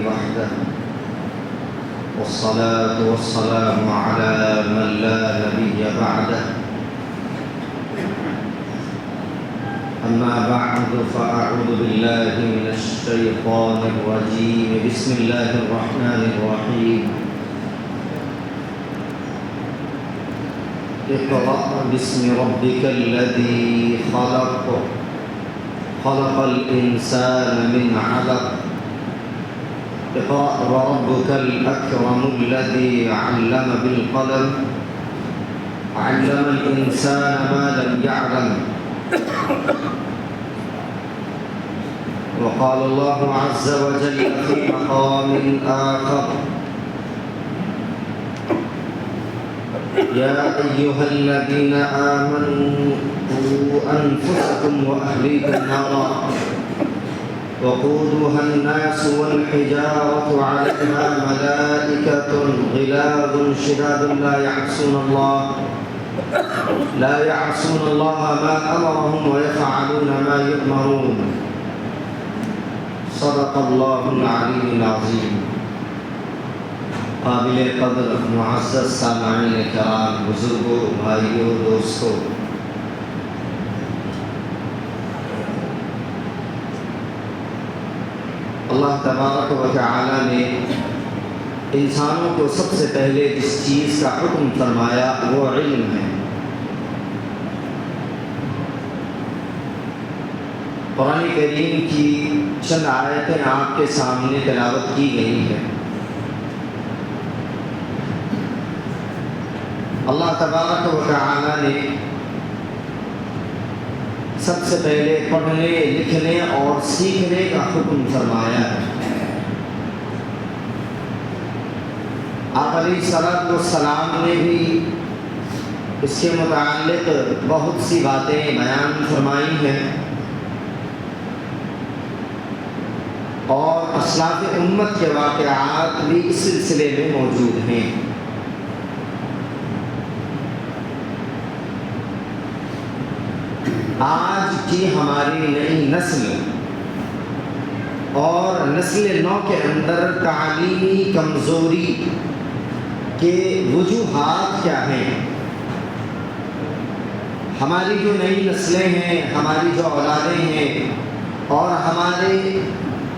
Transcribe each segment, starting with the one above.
وحده والصلاة والسلام على من لا نبي بعده أما بعد فأعوذ بالله من الشيطان الرجيم بسم الله الرحمن الرحيم اقرأ باسم ربك الذي خلق الإنسان من علق اقرأ وربك الأكرم الذي علم بالقلم علم الإنسان ما لم يعلم وقال الله عز وجل في مقام آخر يا أيها الذين آمنوا قوا أنفسكم وأهليكم نارا وقودها الناس والحجارة عليها ملائكة غلاظ شداد لا يعصون الله ما أمرهم ويفعلون ما يؤمرون صدق الله العلي العظيم. قابل قدر معزز سامعین کرام، بزرگوں، بھائیوں، دوستوں، اللہ تبارک و تعالی نے انسانوں کو سب سے پہلے جس چیز کا حکم فرمایا وہ علم ہے۔ قرآن کریم کی چند آیتیں آپ کے سامنے تلاوت کی گئی ہیں۔ اللہ تبارک و تعالی نے سب سے پہلے پڑھنے، لکھنے اور سیکھنے کا حکم فرمایا ہے۔ آپ علیہ الصلوۃ والسلام نے بھی اس کے متعلق بہت سی باتیں بیان فرمائی ہیں اور اسلاف امت کے واقعات بھی اس سلسلے میں موجود ہیں۔ آج کی ہماری نئی نسل اور نسل نو کے اندر تعلیمی کمزوری کے وجوہات کیا ہیں؟ ہماری جو نئی نسلیں ہیں، ہماری جو اولادیں ہیں اور ہمارے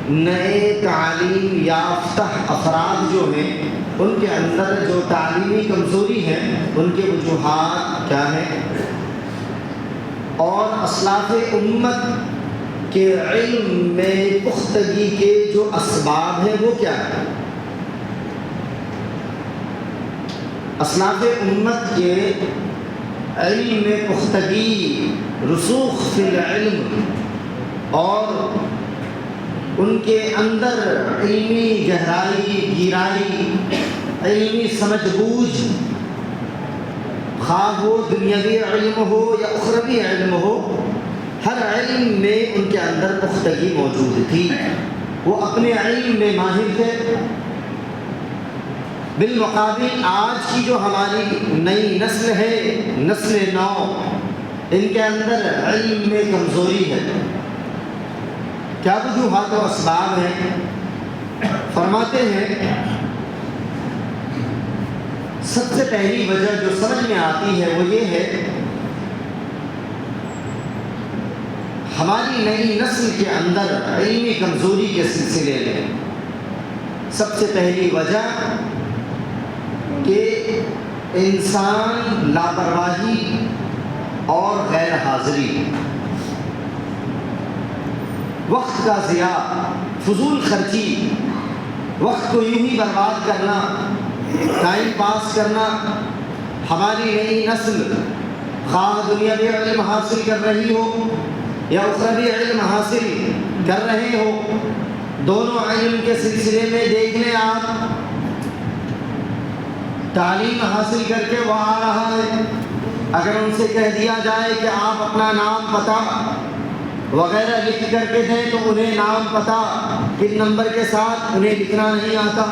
نئے تعلیم یافتہ افراد جو ہیں، ان کے اندر جو تعلیمی کمزوری ہے ان کے وجوہات کیا ہیں؟ اور اسلاف امت کے علم میں پختگی کے جو اسباب ہیں وہ کیا ہیں؟ اسلاف امت کے علم میں پختگی، رسوخ فی العلم اور ان کے اندر علمی گہرائی، گہرائی، علمی سمجھ بوجھ، خواہ وہ دنیاوی علم ہو یا اخروی علم ہو، ہر علم میں ان کے اندر پختگی موجود تھی۔ وہ اپنے علم میں ماہر تھے۔ بالمقابل آج کی جو ہماری نئی نسل ہے، نسل نو، ان کے اندر علم میں کمزوری ہے۔ کیا وجوہات و اسباب ہیں؟ فرماتے ہیں سب سے پہلی وجہ جو سمجھ میں آتی ہے وہ یہ ہے، ہماری نئی نسل کے اندر علمی کمزوری کے سلسلے میں سب سے پہلی وجہ کہ انسان لاپرواہی اور غیر حاضری، وقت کا ضیاع، فضول خرچی، وقت کو یوں ہی برباد کرنا، ٹائم پاس کرنا۔ ہماری نئی نسل خواہ دنیاوی علم حاصل کر رہی ہو یا اخروی علم حاصل کر رہے ہو، دونوں علم کے سلسلے میں دیکھ لیں آپ، تعلیم حاصل کر کے وہ آ رہا ہے، اگر ان سے کہہ دیا جائے کہ آپ اپنا نام، پتہ وغیرہ لکھ کر کے دیں تو انہیں نام، پتہ، کن نمبر کے ساتھ انہیں لکھنا نہیں آتا۔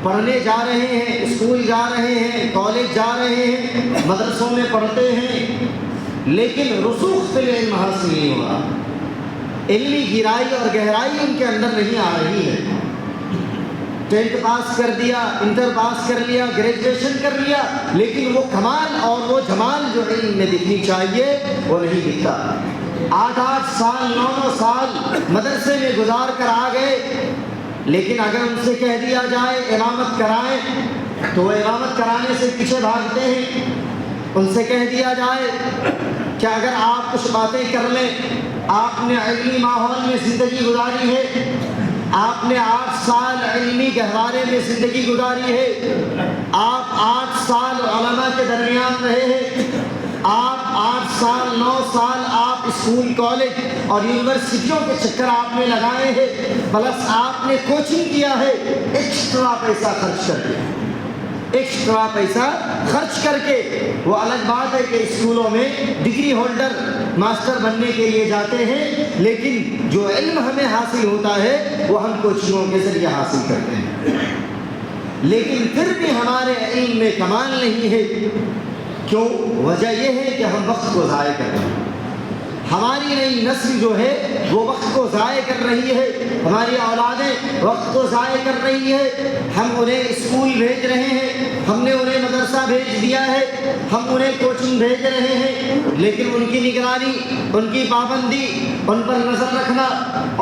پڑھنے جا رہے ہیں، اسکول جا رہے ہیں، کالج جا رہے ہیں، مدرسوں میں پڑھتے ہیں، لیکن رسوخ فی العلم حاصل نہیں ہو رہا۔ علمی گہرائی اور گہرائی ان کے اندر نہیں آ رہی ہے۔ 10th پاس کر دیا، انٹر پاس کر لیا، گریجویشن کر لیا، لیکن وہ کمال اور وہ جمال جو علم میں دکھنی چاہیے وہ نہیں دکھتا۔ 8 سال 9 سال مدرسے میں گزار کر آ گئے، لیکن اگر ان سے کہہ دیا جائے امامت کرائیں تو وہ امامت کرانے سے پیچھے بھاگتے ہیں۔ ان سے کہہ دیا جائے کہ اگر آپ کچھ باتیں کر لیں، آپ نے علمی ماحول میں زندگی گزاری ہے، آپ نے 8 سال علمی گہوارے میں زندگی گزاری ہے، آپ 8 سال علماء کے درمیان رہے ہیں، آپ 8 سال 9 سال آپ اسکول کالج اور یونیورسٹیوں کے چکر آپ نے لگائے ہیں، پلس آپ نے کوچنگ کیا ہے ایکسٹرا پیسہ خرچ کر کے، ایکسٹرا پیسہ خرچ کر کے۔ وہ الگ بات ہے کہ اسکولوں میں ڈگری ہولڈر ماسٹر بننے کے لیے جاتے ہیں، لیکن جو علم ہمیں حاصل ہوتا ہے وہ ہم کوچنگوں کے ذریعے حاصل کرتے ہیں، لیکن پھر بھی ہمارے علم میں کمال نہیں ہے۔ کیوں؟ وجہ یہ ہے کہ ہم وقت کو ضائع کر رہے ہیں۔ ہماری نئی نسل جو ہے وہ وقت کو ضائع کر رہی ہے، ہماری اولادیں وقت کو ضائع کر رہی ہے۔ ہم انہیں اسکول بھیج رہے ہیں، ہم نے انہیں مدرسہ بھیج دیا ہے، ہم انہیں کوچنگ بھیج رہے ہیں، لیکن ان کی نگرانی، ان کی پابندی، ان پر نظر رکھنا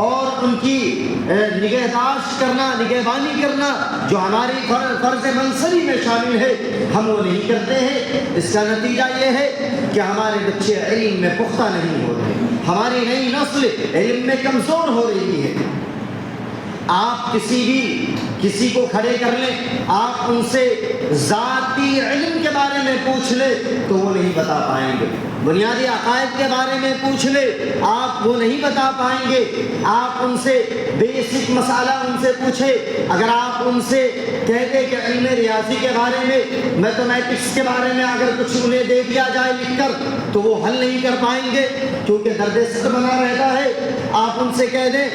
اور ان کی نگہداشت کرنا، نگہبانی کرنا جو ہماری فرض منصبی میں شامل ہے، ہم وہ نہیں کرتے ہیں۔ اس کا نتیجہ یہ ہے کہ ہمارے بچے علم میں پختہ نہیں ہو رہے، ہماری نئی نسل علم میں کمزور ہو رہی ہے۔ آپ کسی کو کھڑے کر لیں، آپ ان سے ذاتی علم کے بارے میں پوچھ لیں تو وہ نہیں بتا پائیں گے، بنیادی عقائد کے بارے میں پوچھ لیں آپ وہ نہیں بتا پائیں گے۔ آپ ان سے بیسک مسئلہ ان سے پوچھیں، اگر آپ ان سے کہتے کہ علم ریاضی کے بارے میں، میتھمیٹکس کے بارے میں اگر کچھ انہیں دے دیا جائے لکھ کر تو وہ حل نہیں کر پائیں گے، کیونکہ درد سر بنا رہتا ہے۔ آپ ان سے کہہ دیں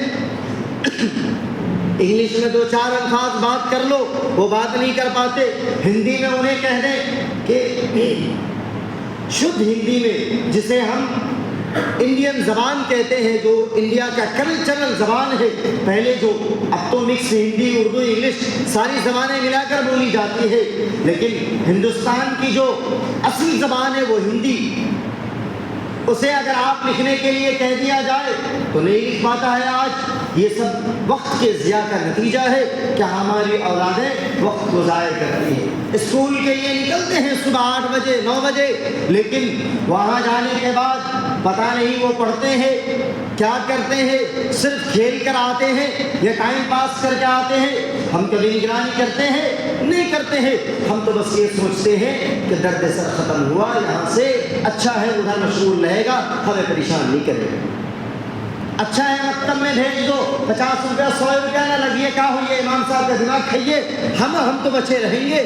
انگلش میں 2-4 الفاظ بات کر لو، وہ بات نہیں کر پاتے۔ ہندی میں انہیں کہہ دیں کہ شدھ ہندی میں، جسے ہم انڈین زبان کہتے ہیں، جو انڈیا کا کلچرل زبان ہے، پہلے جو، اب تو مکس ہندی اردو انگلش ساری زبانیں ملا کر بولی جاتی ہے، لیکن ہندوستان کی جو اصل زبان ہے وہ ہندی، اسے اگر آپ لکھنے کے لیے کہہ دیا جائے تو نہیں لکھ پاتا ہے۔ آج یہ سب وقت کے ضیاع کا نتیجہ ہے کہ ہماری اولادیں وقت کو ضائع کرتی ہیں۔ اسکول کے لیے نکلتے ہیں صبح 8 بجے 9 بجے، لیکن وہاں جانے کے بعد پتہ نہیں وہ پڑھتے ہیں کیا کرتے ہیں، صرف کھیل کر آتے ہیں یا ٹائم پاس کر کے آتے ہیں۔ ہم کبھی نگرانی کرتے ہیں؟ نہیں کرتے ہیں۔ ہم تو بس یہ سوچتے ہیں کہ درد سر ختم ہوا، یہاں سے اچھا ہے ادھر مشغول رہے گا، ہمیں پریشان نہیں کرے گا، اچھا ہے مکتب میں بھیج دو، 50 روپیہ 100 روپیہ نہ لگیے، کیا ہوئی ہے امام صاحب کا دماغ کھائیے، ہم تو بچے رہیں گے،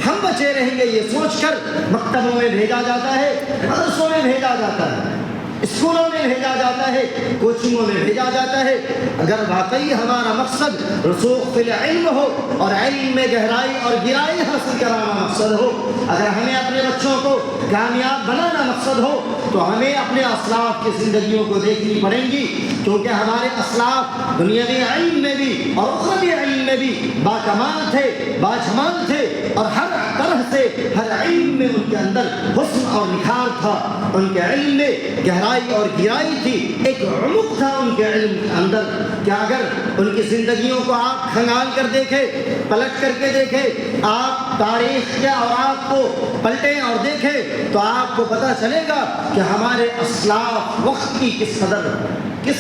ہم بچے رہیں گے، یہ سوچ کر مکتبوں میں بھیجا جاتا ہے، مدرسوں میں بھیجا جاتا ہے، اسکولوں میں بھیجا جاتا ہے، کوچنگوں میں بھیجا جاتا ہے۔ اگر واقعی ہمارا مقصد رسوخ فی العلم ہو اور علم میں گہرائی اور گہرائی حاصل کرانا مقصد ہو، اگر ہمیں اپنے بچوں کو کامیاب بنانا مقصد ہو، تو ہمیں اپنے اسلاف کی زندگیوں کو دیکھنی پڑیں گی، کیونکہ ہمارے اسلاف دنیاوی علم میں بھی اور اخروی علم میں بھی باکمال تھے، باجمال تھے، اور ہر طرح سے ہر علم میں ان کے اندر حسن اور نکھار تھا، ان کے علم میں گہرائی اور گہرائی تھی، ایک عمق تھا ان کے علم کے اندر کہ اگر ان کی زندگیوں کو آپ کھنگال کر دیکھیں، پلٹ کر کے دیکھیں، آپ تاریخ کے اوراق کو پلٹیں اور دیکھیں تو آپ کو پتہ چلے گا کہ ہمارے اسلاف وقت کی کس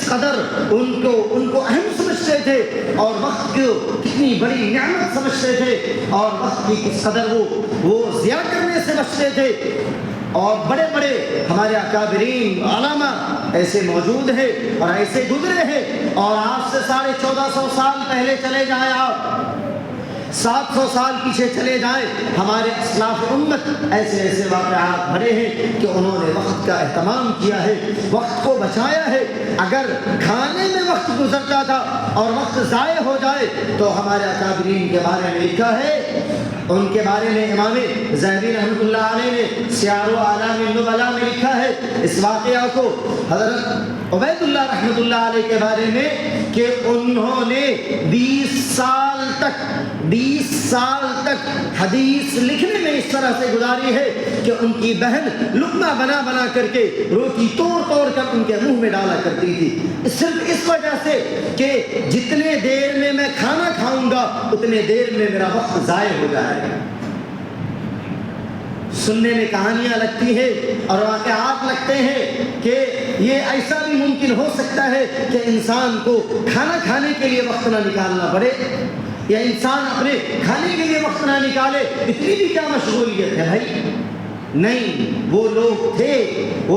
قدر ان کو اہم سمجھتے تھے، اور وقت کو کتنی بڑی نعمت سمجھتے تھے، اور وقت کی کس قدر وہ ضیاع کرنے سے بچتے تھے۔ اور بڑے بڑے ہمارے اکابرین علماء ایسے موجود ہیں اور ایسے گزرے ہیں، اور آج سے 1450 سال پہلے چلے جائیں، آپ 700 سال پیچھے چلے جائیں، ہمارے اسلاف امت ایسے ایسے واقعات بھرے ہیں کہ انہوں نے وقت کا اہتمام کیا ہے، وقت کو بچایا ہے۔ اگر کھانے میں وقت گزرتا تھا اور وقت ضائع ہو جائے تو ہمارے اکابرین کے بارے میں لکھا ہے ان کے بارے میں امام ذہبی رحمۃ اللہ علیہ نے سیار و اعلام النبلاء میں لکھا ہے اس واقعہ کو حضرت عبید اللہ رحمۃ اللہ علیہ کے بارے میں کہ انہوں نے 20 سال تک حدیث لکھنے میں اس طرح سے گزاری ہے کہ ان کی بہن لقمہ بنا بنا کر کے روٹی توڑ توڑ کر ان کے منہ میں ڈالا کرتی تھی، صرف اس وجہ سے کہ جتنے دیر میں میں کھانا کھاؤں گا اتنے دیر میں میرا وقت ضائع ہو جائے گا۔ سننے میں کہانیاں لگتی ہیں اور واقعات لگتے ہیں کہ یہ ایسا بھی ممکن ہو سکتا ہے کہ انسان کو کھانا کھانے کے لیے وقت نہ نکالنا پڑے، یا انسان اپنے کھانے کے لیے وقت نہ نکالے، اتنی بھی کیا مشغولیت ہے بھائی؟ نہیں، وہ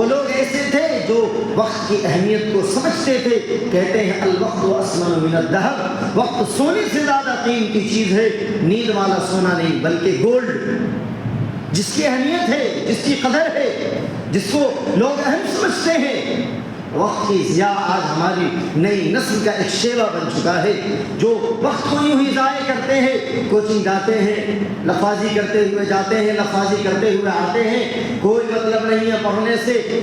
لوگ ایسے تھے جو وقت کی اہمیت کو سمجھتے تھے۔ کہتے ہیں الوقت اثمن من الذهب، وقت سونے سے زیادہ قیمتی چیز ہے، نیند والا سونا نہیں بلکہ گولڈ، جس کی اہمیت ہے، جس کی قدر ہے، جس کو لوگ اہم سمجھتے ہیں۔ وقت کی ضیاع آج ہماری نئی نسل کا ایک شیوا بن چکا ہے، جو وقت کو یوں ہی ضائع کرتے ہیں، کوچنگ جاتے ہیں، لفاظی کرتے ہوئے جاتے ہیں، لفاظی کرتے ہوئے آتے ہیں، کوئی مطلب نہیں ہے پڑھنے سے،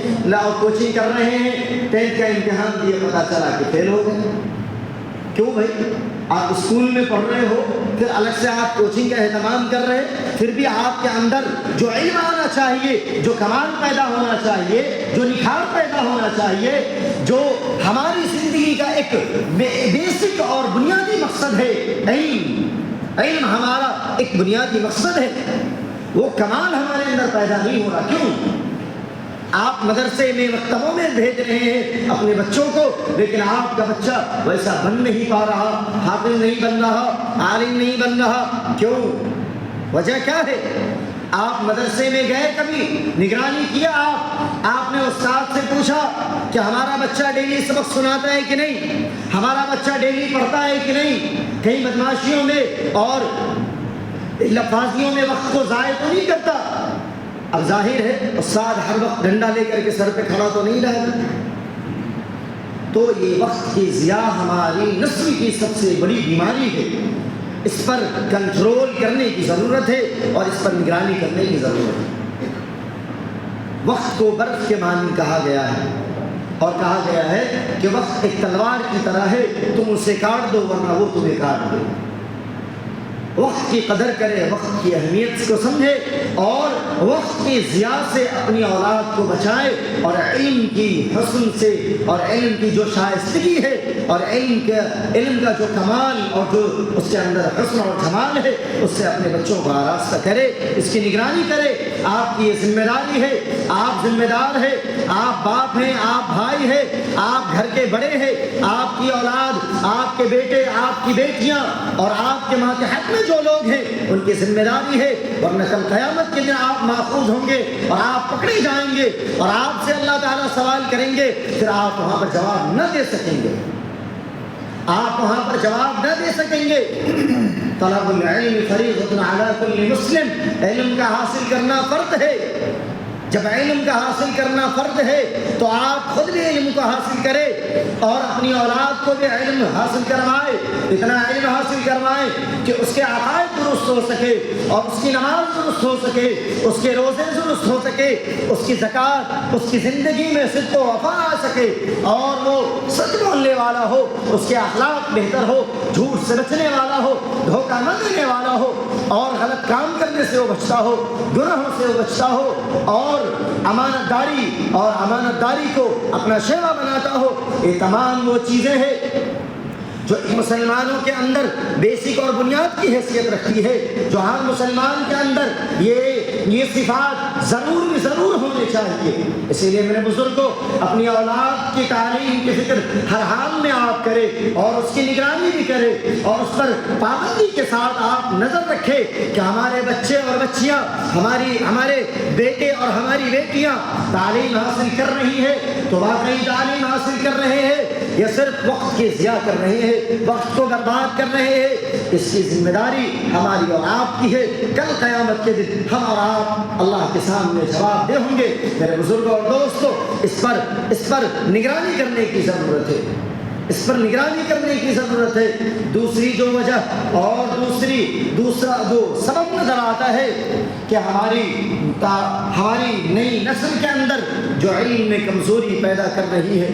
کوچنگ کر رہے ہیں، 10th کا امتحان دیے پتہ چلا کہ فیل ہو گئے۔ کیوں بھائی؟ آپ اسکول میں پڑھ رہے ہو، پھر الگ سے آپ کوچنگ کا اہتمام کر رہے ہیں، پھر بھی آپ کے اندر جو علم آنا چاہیے، جو کمال پیدا ہونا چاہیے، جو نکھار پیدا ہونا چاہیے، جو ہماری زندگی کا ایک بیسک اور بنیادی مقصد ہے، علم ہمارا ایک بنیادی مقصد ہے، وہ کمال ہمارے اندر پیدا نہیں ہو رہا۔ کیوں؟ آپ مدرسے میں مکتبوں میں بھیج رہے ہیں اپنے بچوں کو، لیکن آپ کا بچہ ویسا بن نہیں پا رہا، حافظ نہیں بن رہا، عالم نہیں بن رہا۔ کیوں؟ وجہ کیا ہے؟ آپ مدرسے میں گئے، کبھی نگرانی کیا؟ آپ نے استاد سے پوچھا کہ ہمارا بچہ ڈیلی سبق سناتا ہے کہ نہیں، ہمارا بچہ ڈیلی پڑھتا ہے کہ نہیں، کہیں بدماشیوں میں اور لفاظیوں میں وقت کو ضائع تو نہیں کرتا؟ اب ظاہر ہے استاد ہر وقت ڈنڈا لے کر کے سر پہ کھڑا تو نہیں رہے گا۔ تو یہ وقت کی ضیاع ہماری نسل کی سب سے بڑی بیماری ہے، اس پر کنٹرول کرنے کی ضرورت ہے اور اس پر نگرانی کرنے کی ضرورت ہے۔ وقت کو برف کے مانند کہا گیا ہے، اور کہا گیا ہے کہ وقت ایک تلوار کی طرح ہے، تم اسے کاٹ دو ورنہ وہ تمہیں کاٹ دے۔ وقت کی قدر کرے، وقت کی اہمیت کو سمجھے اور وقت کی ضیاع سے اپنی اولاد کو بچائے، اور علم کی حسن سے اور علم کی جو شائستگی ہے اور علم کا جو کمال اور جو اس کے اندر حسن اور جمال ہے، اس سے اپنے بچوں کو آراستہ کرے، اس کی نگرانی کرے۔ آپ کی یہ ذمہ داری ہے، آپ ذمہ دار ہیں، آپ باپ ہیں، آپ بھائی ہیں، آپ گھر کے بڑے ہیں، آپ کی اولاد، آپ کے بیٹے، آپ کی بیٹیاں اور آپ کے ماتحت میں جو لوگ ہیں ان کی ذمہ داری ہے، ورنہ کل قیامت کے دن آپ ماخوذ ہوں گے اور آپ پکڑے جائیں گے اور آپ سے اللہ تعالیٰ سوال کریں گے، پھر آپ وہاں پر جواب نہ دے سکیں گے، آپ وہاں پر جواب نہ دے سکیں گے۔ طلب العلم فریضۃ علی کل مسلم، علم کا حاصل کرنا فرض ہے۔ جب علم کا حاصل کرنا فرض ہے تو آپ خود بھی علم کو حاصل کرے اور اپنی اولاد کو بھی علم حاصل کروائے، اتنا علم حاصل کروائے کہ اس کے عقائد درست ہو سکے اور اس کی نماز درست ہو سکے، اس کے روزے درست ہو سکے، اس کی زکوٰۃ، اس کی زندگی میں صدق و وفا آ سکے اور وہ سچ بولنے والا ہو، اس کے اخلاق بہتر ہو، جھوٹ سے بچنے والا ہو، دھوکہ نہ دینے والا ہو اور غلط کام کرنے سے وہ بچتا ہو، گناہوں سے وہ بچتا ہو اور امانت داری کو اپنا شیوا بناتا ہو۔ یہ تمام وہ چیزیں ہیں جو مسلمانوں کے اندر بیسک اور بنیاد کی حیثیت رکھتی ہے، جو ہر مسلمان کے اندر یہ صفات ضرور ہونے چاہیے۔ اسی لیے میرے بزرگوں، اپنی اولاد کی تعلیم کی فکر ہر حال میں آپ کرے اور اس کی نگرانی بھی کرے اور اس پر پابندی کے ساتھ آپ نظر رکھے کہ ہمارے بچے اور بچیاں، ہمارے بیٹے اور ہماری بیٹیاں تعلیم حاصل کر رہی ہے تو واقعی تعلیم حاصل کر رہے ہیں یا صرف وقت کی ضیاع کر رہے ہیں، وقت کو برباد کر رہے ہیں۔ اس کی ذمہ داری ہماری اور آپ کی ہے۔ کل قیامت کے دن ہم اور آپ اللہ کے سامنے جواب دہ ہوں گے۔ میرے بزرگوں اور دوستوں، اس پر نگرانی کرنے کی ضرورت ہے۔ اس پر نگرانی کرنے کی ضرورت ہے۔ دوسری جو وجہ اور دوسرا جو سبب نظر آتا ہے کہ ہماری نئی نسل کے اندر جو علم میں کمزوری پیدا کر رہی ہے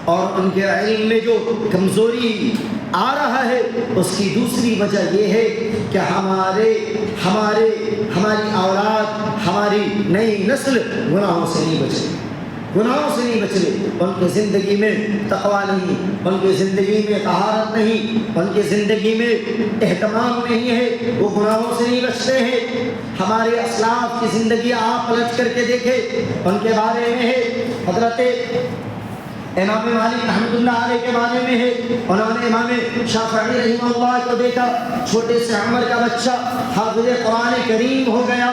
اور ان کے علم میں جو کمزوری آ رہا ہے، اس کی دوسری وجہ یہ ہے کہ ہماری اولاد، ہماری نئی نسل گناہوں سے نہیں بچ رہے۔ ان کی زندگی میں تقویٰ نہیں، ان کی زندگی میں طہارت نہیں، ان کی زندگی میں اہتمام نہیں ہے، وہ گناہوں سے نہیں بچتے ہیں۔ ہمارے اسلاف کی زندگی آپ پلٹ کر کے دیکھیں، ان کے بارے میں ہے حضرت امام مالک رحمۃ اللہ علیہ کے بارے میں ہے، انہوں نے امام شافعی رحمہ اللہ کو دیکھا، چھوٹے سے عمر کا بچہ حافظ قرآن کریم ہو گیا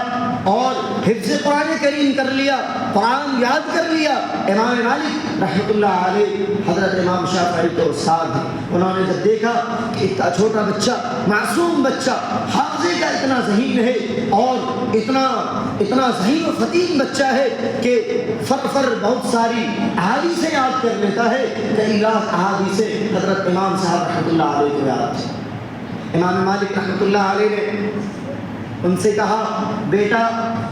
اور حفظ قرآن کریم کر لیا، قرآن یاد کر لیا۔ امام مالک رحمۃ اللہ علیہ حضرت امام شافعی کے استاد ہیں، انہوں نے جب دیکھا کہ اتنا چھوٹا بچہ، معصوم بچہ، حافظے کا اتنا ذہین ہے اور اتنا ذہین و فطین بچہ ہے کہ فر بہت ساری احادیثیں یاد کر لیتا ہے، کئی لاکھ احادیثیں حضرت امام صاحب رحمۃ اللہ علیہ کو یاد ہے۔ امام مالک رحمۃ اللہ علیہ نے ان سے کہا، بیٹا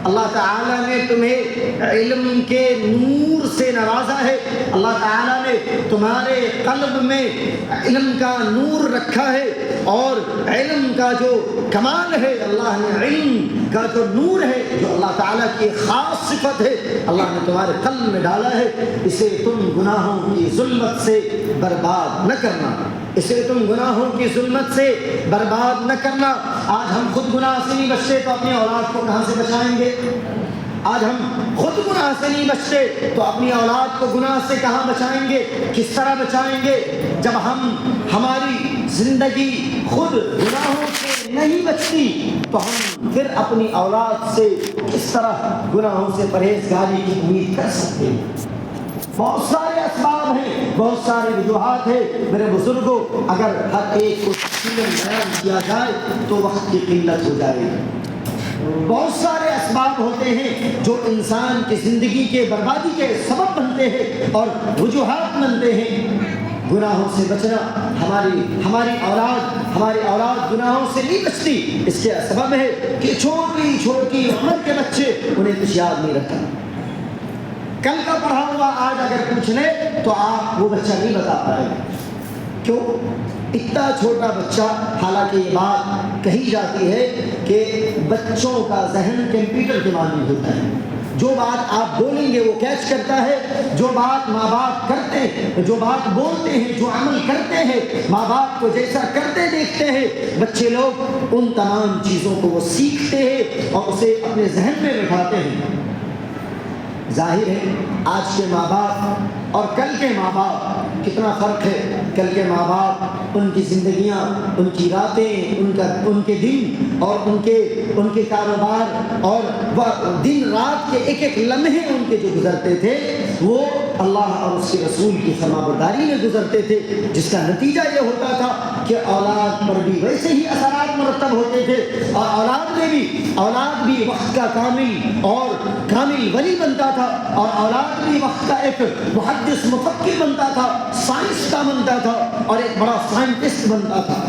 اللہ تعالیٰ نے تمہیں علم کے نور سے نوازا ہے، اللہ تعالیٰ نے تمہارے قلب میں علم کا نور رکھا ہے، اور علم کا جو کمال ہے، اللہ نے علم کا جو نور ہے، جو اللہ تعالیٰ کی خاص صفت ہے، اللہ نے تمہارے قلب میں ڈالا ہے، اسے تم گناہوں کی ظلمت سے برباد نہ کرنا، اسے تم گناہوں کی ظلمت سے برباد نہ کرنا۔ آج ہم خود گناہ سے نہیں بچتے تو اپنی اولاد کو کہاں سے بچائیں گے؟ آج ہم خود گناہ سے نہیں بچتے تو اپنی اولاد کو گناہ سے کہاں بچائیں گے؟ کس طرح بچائیں گے؟ جب ہماری زندگی خود گناہوں سے نہیں بچتی تو ہم پھر اپنی اولاد سے کس طرح گناہوں سے پرہیزگاری کی امید کر سکتے ہیں؟ بہت سارے اسباب ہیں، بہت سارے وجوہات ہیں میرے بزرگوں، اگر ہر ایک کو تفصیلاً بیان کیا جائے تو وقت کی قلت ہو جائے گی۔ بہت سارے اسباب ہوتے ہیں جو انسان کی زندگی کے بربادی کے سبب بنتے ہیں اور وجوہات بنتے ہیں۔ گناہوں سے بچنا، ہماری اولاد گناہوں سے نہیں بچتی، اس کے سبب ہے کہ چھوٹی عمر کے بچے انہیں کچھ یاد نہیں رکھتا۔ کل کا پڑھا ہوا آج اگر پوچھ لے تو آپ وہ بچہ نہیں بتا پائے گا۔ کیوں؟ اتنا چھوٹا بچہ، حالانکہ یہ بات کہی جاتی ہے کہ بچوں کا ذہن کمپیوٹر کے مانند ہوتا ہے، جو بات آپ بولیں گے وہ کیچ کرتا ہے، جو بات ماں باپ کرتے ہیں، جو بات بولتے ہیں، جو عمل کرتے ہیں، ماں باپ کو جیسا کرتے دیکھتے ہیں بچے لوگ، ان تمام چیزوں کو وہ سیکھتے ہیں اور اسے اپنے ذہن میں بٹھاتے ہیں۔ ظاہر ہے آج کے ماں باپ اور کل کے ماں باپ کتنا فرق ہے۔ کل کے ماں باپ، ان کی زندگیاں، ان کی راتیں، ان کے دن اور ان کے کاروبار اور دن رات کے ایک ایک لمحے ان کے جو گزرتے تھے وہ اللہ اور اس کے رسول کی فرمانبرداری میں گزرتے تھے، جس کا نتیجہ یہ ہوتا تھا کہ اولاد پر بھی ویسے ہی اثرات مرتب ہوتے تھے، اور اولاد بھی وقت کا کامل ولی بنتا تھا، اور اولاد بھی وقت کا ایک محدث مفکر بنتا تھا، سائنس کا بنتا تھا اور ایک بڑا سائنٹسٹ بنتا تھا۔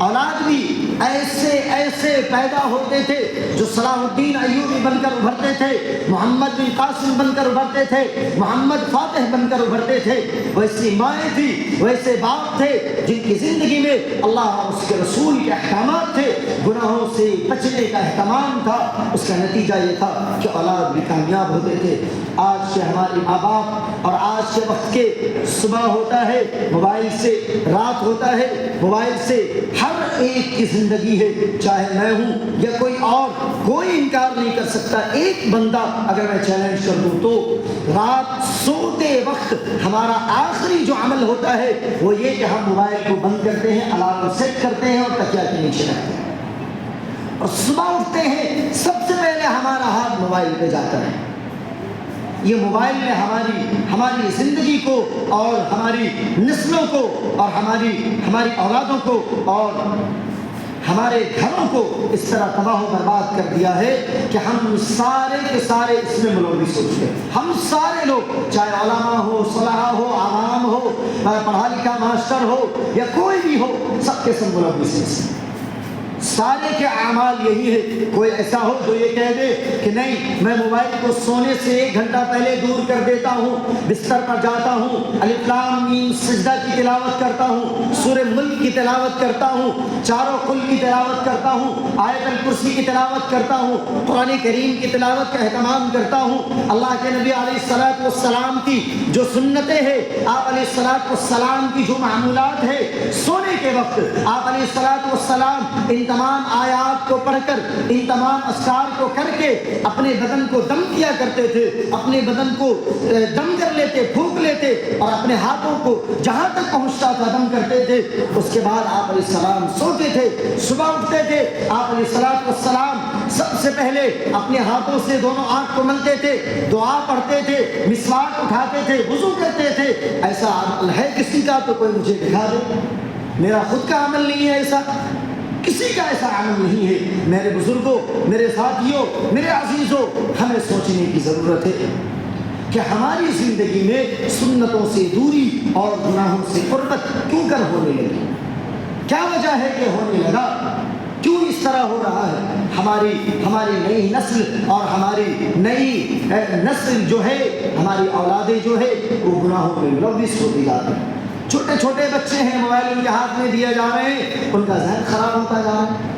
اولاد بھی ایسے پیدا ہوتے تھے جو صلاح الدین ایوبی بن کر ابھرتے تھے، محمد بن قاسم بن کر ابھرتے تھے، محمد فاتح بن کر ابھرتے تھے۔ ویسی مائیں تھی، ویسے باپ تھے جن کی زندگی میں اللہ اور اس کے رسول کے احکامات تھے، گناہوں سے بچنے کا اہتمام تھا۔ اس کا نتیجہ یہ تھا کہ اولاد بھی کامیاب ہوتے تھے۔ آج کے ہمارے ماں باپ اور آج کے وقت کے صبح ہوتا ہے موبائل سے، رات ہوتا ہے موبائل سے، ہر ایک کی زندگی ہے، چاہے میں ہوں یا کوئی اور، کوئی انکار نہیں کر سکتا۔ ایک بندہ اگر میں چیلنج کر دوں تو رات سوتے وقت ہمارا آخری جو عمل ہوتا ہے وہ یہ کہ ہم موبائل کو بند کرتے ہیں، الارم سیٹ کرتے ہیں اور تکیا کے نیچے رکھتے ہیں، اور صبح اٹھتے ہیں سب سے پہلے ہمارا ہاتھ موبائل پہ جاتا ہے۔ یہ موبائل نے ہماری زندگی کو اور ہماری نسلوں کو اور ہماری اولادوں کو اور ہمارے گھروں کو اس طرح تباہ و برباد کر دیا ہے کہ ہم سارے کے سارے اس میں ملوث ہو چکے ہیں۔ ہم سارے لوگ، چاہے علماء ہو، صلاح ہو، عوام ہو، پڑھا لکھا ماسٹر ہو یا کوئی بھی ہو، سب کے سب ملوث ہیں۔ سارے کے اعمال یہی ہے۔ کوئی ایسا ہو جو یہ کہہ دے کہ نہیں، میں موبائل کو سونے سے 1 گھنٹہ پہلے دور کر دیتا ہوں، بستر پر جاتا ہوں، الف لام میم سجدہ کی تلاوت کرتا ہوں، سورہ ملک کی تلاوت کرتا ہوں، چاروں قل کی تلاوت کرتا ہوں، آیت الکرسی کی تلاوت کرتا ہوں، قرآن کریم کی تلاوت کا اہتمام کرتا ہوں، اللہ کے نبی علیہ الصلوۃ والسلام کی جو سنتیں ہیں، آپ علیہ الصلوۃ والسلام کی جو معمولات ہے، سونے کے وقت آپ علیہ الصلوۃ والسلام ان تمام آیات کو پڑھ کر، ان تمام اذکار کو کر کے اپنے بدن کو دم کیا کرتے تھے، اپنے بدن کو دم کر لیتے، پھونک لیتے، اور اپنے ہاتھوں کو جہاں تک پہنچتا تھا دم کرتے تھے۔ اس کے بعد آپ علیہ السلام سوتے تھے، صبح اٹھتے تھے، آپ علیہ الصلوۃ والسلام سب سے پہلے اپنے ہاتھوں سے دونوں آنکھ کو ملتے تھے، دعا پڑھتے تھے، مسواک اٹھاتے تھے، وضو کرتے تھے۔ ایسا عمل ہے کسی کا تو کوئی مجھے دکھا دے، میرا خود کا عمل نہیں ہے ایسا، کسی کا ایسا عمل نہیں ہے۔ میرے بزرگوں، میرے ساتھیوں، میرے عزیزوں، ہمیں سوچنے کی ضرورت ہے کہ ہماری زندگی میں سنتوں سے دوری اور گناہوں سے قربت کیوں کر ہونے لگی؟ کیا وجہ ہے کہ ہونے لگا؟ کیوں اس طرح ہو رہا ہے؟ ہماری نئی نسل اور ہماری نئی نسل جو ہے، ہماری اولادیں جو ہے، وہ گناہوں میں ملوث ہوتی جا رہی ہیں۔ چھوٹے چھوٹے بچے ہیں، موبائل ان کے ہاتھ میں دیا جا رہے ہیں، ان کا ذہن خراب ہوتا جا رہا ہے،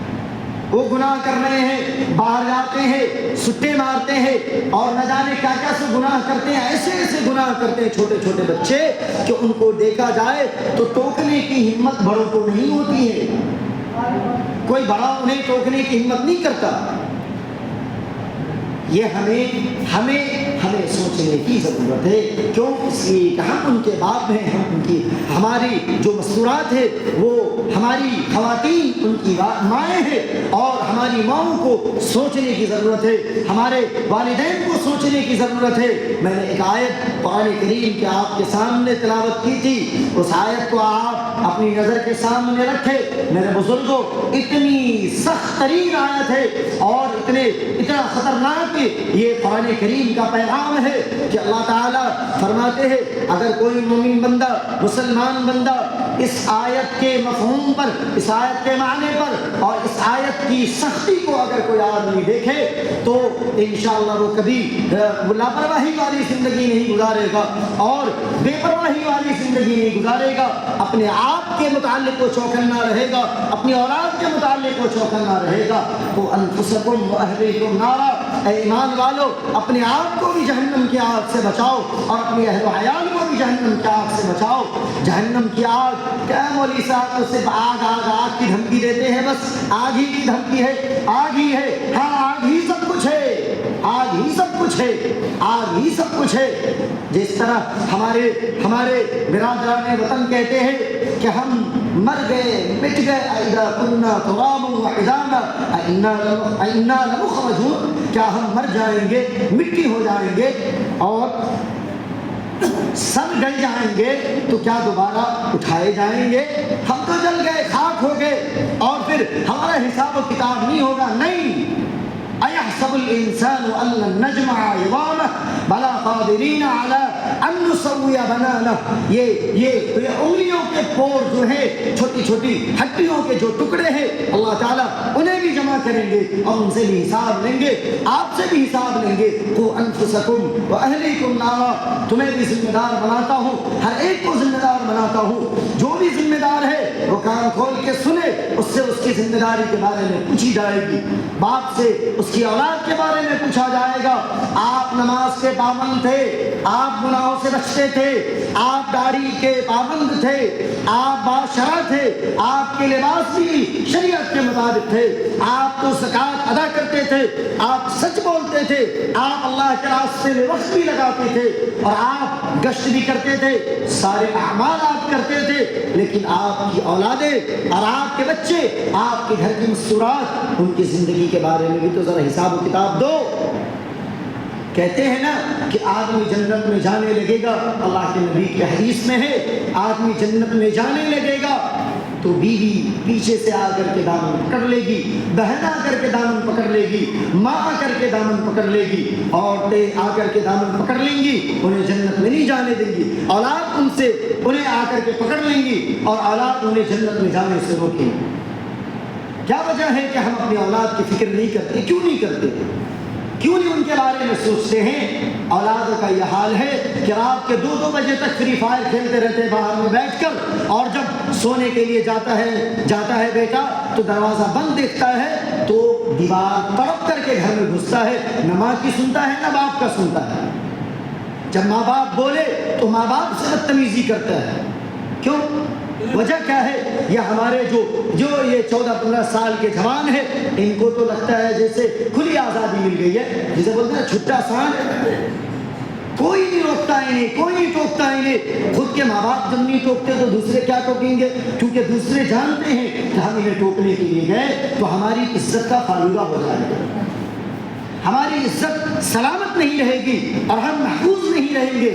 وہ گناہ کر رہے ہیں، باہر جاتے ہیں، سٹے مارتے ہیں، اور نہ جانے کیا کیا سے گناہ کرتے ہیں، ایسے ایسے گناہ کرتے ہیں چھوٹے چھوٹے بچے کہ ان کو دیکھا جائے تو ٹوکنے کی ہمت بڑوں کو نہیں ہوتی ہے، کوئی بڑا انہیں ٹوکنے کی ہمت نہیں کرتا۔ یہ ہمیں سوچنے کی ضرورت ہے۔ کیوں؟ اس لیے کہ ہم ان کے باپ ہیں، ہماری جو مستورات ہے وہ ہماری خواتین ان کی مائیں ہیں، اور ہماری ماؤں کو سوچنے کی ضرورت ہے، ہمارے والدین کو سوچنے کی ضرورت ہے۔ میں نے ایک آیت قرآن کریم کے آپ کے سامنے تلاوت کی تھی، اس آیت کو آپ اپنی نظر کے سامنے رکھے۔ میرے بزرگوں، اتنی سخت ترین آیت ہے اور اتنا خطرناک یہ قرآن کریم کا پیغام ہے کہ اللہ تعالیٰ فرماتے ہیں اگر کوئی مومن بندہ، مسلمان بندہ اس آیت کے مفہوم پر، اس آیت کے معنی پر اور اس آیت کی سختی کو اگر کوئی آدمی دیکھے تو انشاءاللہ وہ کبھی لاپرواہی والی زندگی نہیں گزارے گا اور بے پرواہی والی زندگی نہیں گزارے گا، اپنے آپ کے متعلق وہ چوکنا رہے گا، اپنی اولاد کے متعلق وہ چوکنا رہے گا۔ تو انفسکم واہلیکم نارا، اے ایمان والو، اپنے آپ کو بھی جہنم کی آگ سے بچاؤ اور اپنے اہل و عیال کو بھی جہنم کی آگ سے بچاؤ۔ جہنم کی آگ کیا مولوی صاحب صرف آگ کی دھمکی دیتے ہیں، بس آگ ہی کی دھمکی ہے، آگ ہی ہے، ہاں آگ ہی سب کچھ ہے، آگ ہی سب کچھ ہے، آگ ہی سب کچھ ہے۔ جس طرح ہمارے برادران وطن کہتے ہیں کہ ہم مر گئے، مٹ گئے، اذا كنا ترابا وعظاما انا لمخرجون، کیا ہم مر جائیں گے، مٹی ہو جائیں گے اور سب گل جائیں گے تو کیا دوبارہ اٹھائے جائیں گے؟ ہم تو جل گئے، خاک ہو گئے، اور پھر ہمارا حساب و کتاب نہیں ہوگا؟ نہیں۔ أَيَحْسَبُ الْإِنسَانُ أَن لَّن نَّجْمَعَ عِظَامَهُ بَلَىٰ قَادِرِينَ عَلَىٰ أَن نُّسَوِّيَ بَنَانَهُ۔ یہ انگلیوں کے پور جو ہے، چھوٹی چھوٹی ہڈیوں کے جو ٹکڑے ہیں، اللہ تعالیٰ انہیں بھی جمع کریں گے اور ان سے بھی حساب لیں گے، آپ سے بھی حساب لیں گے۔ قُوا أَنفُسَكُمْ وَأَهْلِيكُمْ نَارًا، تمہیں بھی ذمہ دار بناتا ہوں، ہر ایک کو ذمہ دار بناتا ہوں۔ جو بھی ذمہ دار ہے وہ کان کھول کے سنے، اس سے اس کی ذمہ داری کے بارے میں پوچھی جائے گی، باپ سے اس کی اولاد کے بارے میں پوچھا جائے گا۔ آپ نماز کے پابند تھے، آپ گناہوں سے بچتے تھے، آپ داڑھی کے پابند تھے، آپ باشرع تھے، آپ کے لباس بھی شریعت کے مطابق تھے، آپ تو زکوٰۃ ادا کرتے تھے، آپ سچ بولتے تھے، آپ اللہ کے راستے میں وقت بھی لگاتے تھے اور آپ گشت بھی کرتے تھے، سارے اعمال آپ کرتے تھے، لیکن آپ کی اولادیں اور آپ کے بچے، آپ کے گھر کی مستورات، ان کی زندگی کے بارے میں بھی تو ذرا حساب و کتاب دو۔ کہتے ہیں نا کہ آدمی جنت میں جانے لگے گا، اللہ کے نبی کی حدیث میں ہے آدمی جنت میں جانے لگے گا تو تو بیوی پیچھے سے آ کر کے دامن پکڑ لے گی، بہن آ کر کے دامن پکڑ لے گی، ماں آ کر کے دامن پکڑ لے گی، عورتیں آ کر کے دامن پکڑ لیں گی، انہیں جنت میں نہیں جانے دیں گی، اولاد ان سے انہیں آ کر کے پکڑ لیں گی اور اولاد انہیں جنت میں جانے سے روکیں گی۔ کیا وجہ ہے کہ ہم اپنی اولاد کی فکر نہیں کرتے؟ کیوں نہیں کرتے؟ کیوں نہیں ان کے بارے میں سوچتے ہیں؟ اولاد کا یہ حال ہے کہ رات کے 2 بجے تک فری فائر کھیلتے رہتے ہیں باہر میں بیٹھ کر، اور جب سونے کے لیے جاتا ہے بیٹا تو دروازہ بند دیکھتا ہے تو دیوار تڑپ کر کے گھر میں گھستا ہے، نہ ماں کی سنتا ہے نہ باپ کا سنتا ہے۔ جب ماں باپ بولے تو ماں باپ سے بدتمیزی کرتا ہے۔ کیوں؟ وجہ کیا ہے؟ یہ ہمارے جو یہ 14-15 سال کے جوان ہیں، ان کو تو لگتا ہے جیسے کھلی آزادی مل گئی ہے، جسے بولتے ہیں چھٹا سانپ، کوئی نہیں روکتا انہیں، کوئی نہیں ٹوکتا انہیں۔ خود کے ماں باپ جب نہیں ٹوکتے تو دوسرے کیا ٹوکیں گے؟ کیونکہ دوسرے جانتے ہیں کہ ہم انہیں ٹوکنے کے لیے گئے تو ہماری عزت کا فالودہ ہو جائے گا، ہماری عزت سلامت نہیں رہے گی اور ہم محفوظ نہیں رہیں گے۔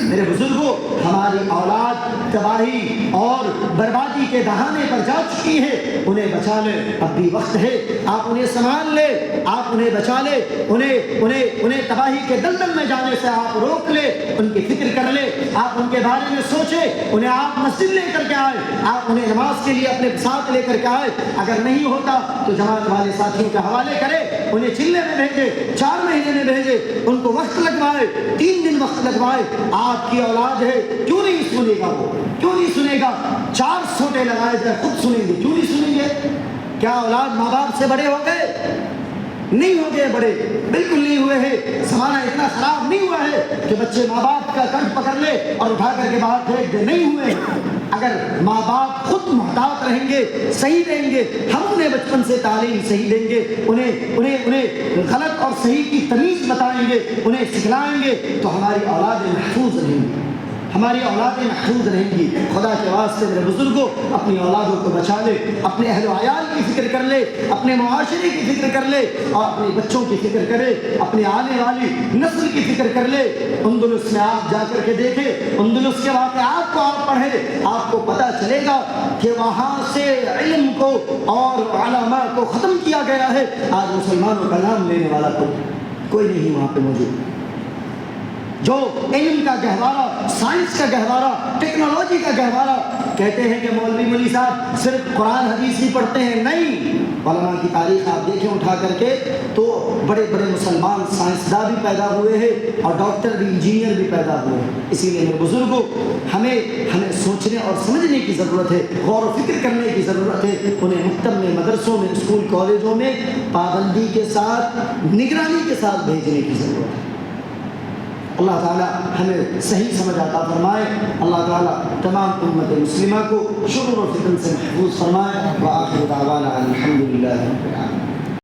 میرے بزرگوں، ہماری اولاد تباہی اور بربادی کے دہانے پر جا چکی ہے، انہیں بچا لیں، اب بھی وقت ہے، آپ انہیں سنبھال لیں، آپ انہیں بچا لیں، انہیں تباہی کے دلدل میں جانے سے آپ روک لیں، ان کی فکر کر لیں، آپ ان کے بارے میں سوچیں، انہیں آپ مسجد لے کر کے آئے، آپ انہیں نماز کے لیے اپنے ساتھ لے کر کے آئے، اگر نہیں ہوتا تو جماعت والے ساتھیوں کے حوالے کرے، انہیں چلے میں بھیجے، 4 مہینے میں بھیجے، ان کو وقت لگوائے، 3 دن وقت لگوائے۔ آپ کی اولاد ہے، کیوں نہیں سنے گا؟ وہ کیوں نہیں سنے گا؟ 4 سوٹے لگائے جائے خود سنیں گے، کیوں نہیں سنیں گے؟ کیا اولاد ماں باپ سے بڑے ہو گئے؟ نہیں ہو گئے بڑے، بالکل نہیں ہوئے ہیں۔ زمانہ اتنا خراب نہیں ہوا ہے کہ بچے ماں باپ کا کنٹ پکڑ لے اور اٹھا کر کے باہر پھینک دے، نہیں ہوئے۔ اگر ماں باپ خود محتاط رہیں گے، صحیح رہیں گے، ہم انہیں بچپن سے تعلیم صحیح دیں گے، انہیں غلط اور صحیح کی تمیز بتائیں گے، انہیں سکھلائیں گے، تو ہماری اولادیں محفوظ رہیں گی، ہماری اولادیں محفوظ رہیں گی۔ خدا کے واسطے میرے بزرگوں، اپنی اولادوں کو بچا لے، اپنے اہل و عیال کی فکر کر لے، اپنے معاشرے کی فکر کر لے، اور اپنے بچوں کی فکر کرے، اپنے آنے والی نسل کی فکر کر لے۔ اندلس میں آپ جا کر کے دیکھیں، اندلس کے واقعات کو آپ پڑھیں، آپ کو پتہ چلے گا کہ وہاں سے علم کو اور علماء کو ختم کیا گیا ہے۔ آج مسلمانوں کا نام لینے والا کوئی نہیں وہاں پہ موجود، جو علم کا گہوارہ، سائنس کا گہوارہ، ٹیکنالوجی کا گہوارہ۔ کہتے ہیں کہ مولوی ملی صاحب صرف قرآن حدیث ہی پڑھتے ہیں، نہیں، علماء کی تاریخ آپ دیکھیں اٹھا کر کے تو بڑے بڑے مسلمان سائنسداں بھی پیدا ہوئے ہیں اور ڈاکٹر بھی، انجینئر بھی پیدا ہوئے ہیں۔ اسی لیے میرے بزرگوں، ہمیں سوچنے اور سمجھنے کی ضرورت ہے، غور و فکر کرنے کی ضرورت ہے۔ انہیں مکتب میں، مدرسوں میں، اسکول کالجوں میں پابندی کے ساتھ، نگرانی کے ساتھ بھیجنے کی ضرورت ہے۔ اللہ تعالیٰ ہمیں صحیح سمجھ عطا فرمائے، اللہ تعالیٰ تمام امت مسلمہ کو شرور و فتن سے محفوظ فرمائے۔ وآخر دعوانا الحمدللہ رب العالمین۔